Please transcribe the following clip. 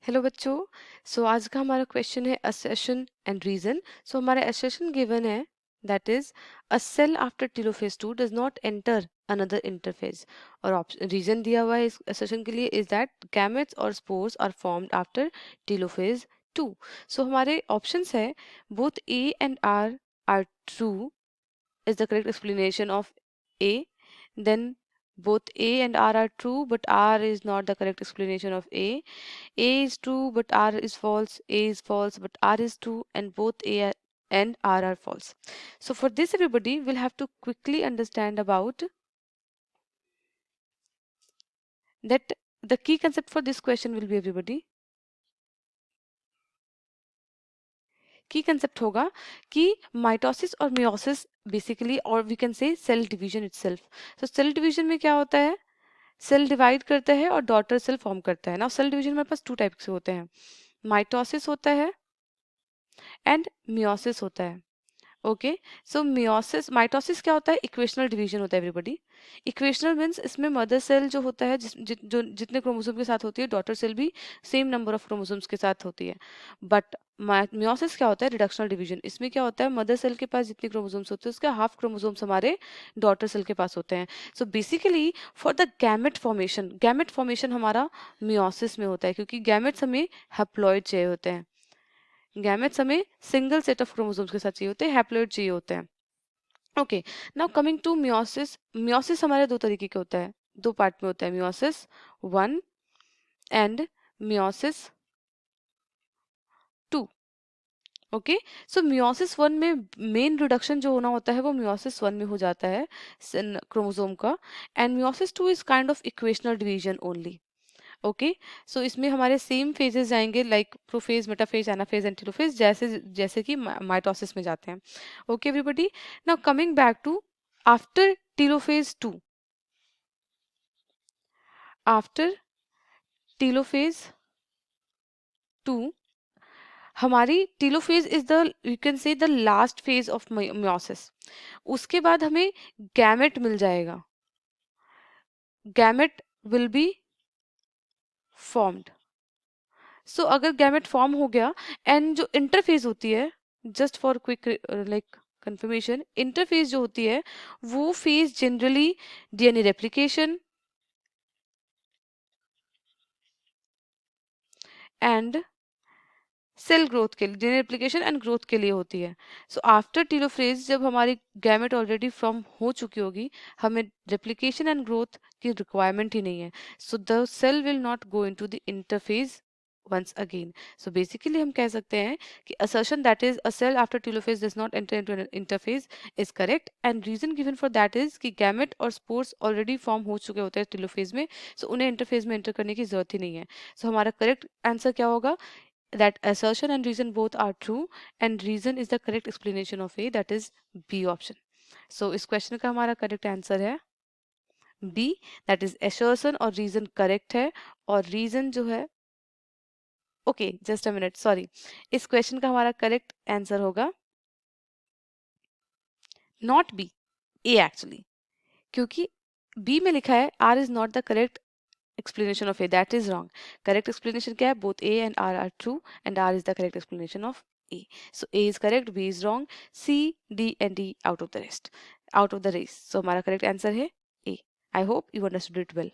Hello बच्चों। आज का हमारा क्वेश्चन है असर्शन एंड रीजन। हमारा असर्शन गिवन है that is a cell after telophase 2 does not enter another interphase. और रीजन दिया हुआ है इस असर्शन के लिए इज दैट गैमेट्स और spores are formed after telophase 2। हमारे ऑप्शंस है both A and R true is the correct explanation of A. Then both A and R are true, but R is not the correct explanation of A. A is true, but R is false. A is false, but R is true, and both and R are false. So for this, everybody will have to quickly understand about that the key concept for this question will be everybody. की concept होगा कि mitosis और meiosis basically और we can say cell division itself. Cell division में क्या होता है, cell divide करता है और डॉटर सेल फॉर्म करता है ना। सेल डिवीजन हमारे पास टू टाइप से होते हैं, माइटोसिस होता है एंड मियोसिस होता है। ओके, सो मियोसिस माइटोसिस क्या होता है, इक्वेशनल डिवीजन होता है एवरीबॉडी। इक्वेशनल मीन्स इसमें मदर सेल जो होता है जो जितने क्रोमोसोम के साथ होती है, डॉटर सेल भी सेम नंबर ऑफ क्रोमोसोम्स के साथ होती है। बट मियोसिस क्या होता है, रिडक्शनल डिवीजन। इसमें क्या होता है, मदर सेल के पास जितने क्रोमोसोम्स होते हैं उसके हाफ क्रोमोसोम्स हमारे डॉटर सेल के पास होते हैं। So basically for the gamete formation हमारा मियोसिस में होता है, क्योंकि गैमेट्स हमें हैप्लॉइड चाहिए होते हैं। गैमेट्स हमें सिंगल सेट ऑफ क्रोमोसोम्स के साथ चाहिए होते हैं, हैप्लॉइड चाहिए होते हैं। Okay, now coming to meiosis. Meiosis हमारे दो तरीके के होता है, दो पार्ट में होता है, meiosis 1 and meiosis 2। Okay, so meiosis 1 में मेन रिडक्शन जो होना होता है वो मियोसिस 1 में हो जाता है क्रोमोसोम का, and meiosis 2 is kind of equational division only. Okay, so इसमें हमारे सेम फेजेस जाएंगे like prophase, metaphase, anaphase and telophase, जैसे जैसे कि माइटोसिस में जाते हैं। Okay everybody, now coming back to after telophase 2। After telophase 2 हमारी telophase is the, you can say the last phase of meiosis. उसके बाद हमें गैमेट मिल जाएगा, गैमेट विल बी फॉर्म्ड। अगर गैमेट फॉर्म हो गया एंड जो इंटरफेज होती है, just for quick like confirmation, interphase जो होती है वो phase generally DNA replication and cell growth के लिए, डीएनए रेप्लिकेशन एंड ग्रोथ के लिए होती है। आफ्टर टेलोफेज जब हमारी गैमेट ऑलरेडी फॉर्म हो चुकी होगी, हमें रेप्लिकेशन एंड ग्रोथ की रिक्वायरमेंट ही नहीं है। The cell will not go into the interphase once again. Basically हम कह सकते हैं कि assertion that is a cell after telophase does not enter into an interphase is correct, and reason given for that is कि gamete और spores already form हो चुके होते हैं telophase में, उन्हें interphase में enter करने की जरूरत ही नहीं है। हमारा correct answer क्या होगा, that assertion and reason both are true, and reason is the correct explanation of A, that is B option. इस क्वेश्चन का हमारा करेक्ट आंसर है B, that is assertion और reason करेक्ट है, और reason जो है, okay just a minute, sorry, इस क्वेश्चन का हमारा करेक्ट आंसर होगा नॉट बी, ए एक्चुअली, क्योंकि बी में लिखा है R is not the correct explanation of A. That is wrong. Correct explanation क्या है, both A and R are true, and R is the correct explanation of A. A is correct, B is wrong, C, D and D out of the race. So हमारा correct answer है A. I hope you understood it well.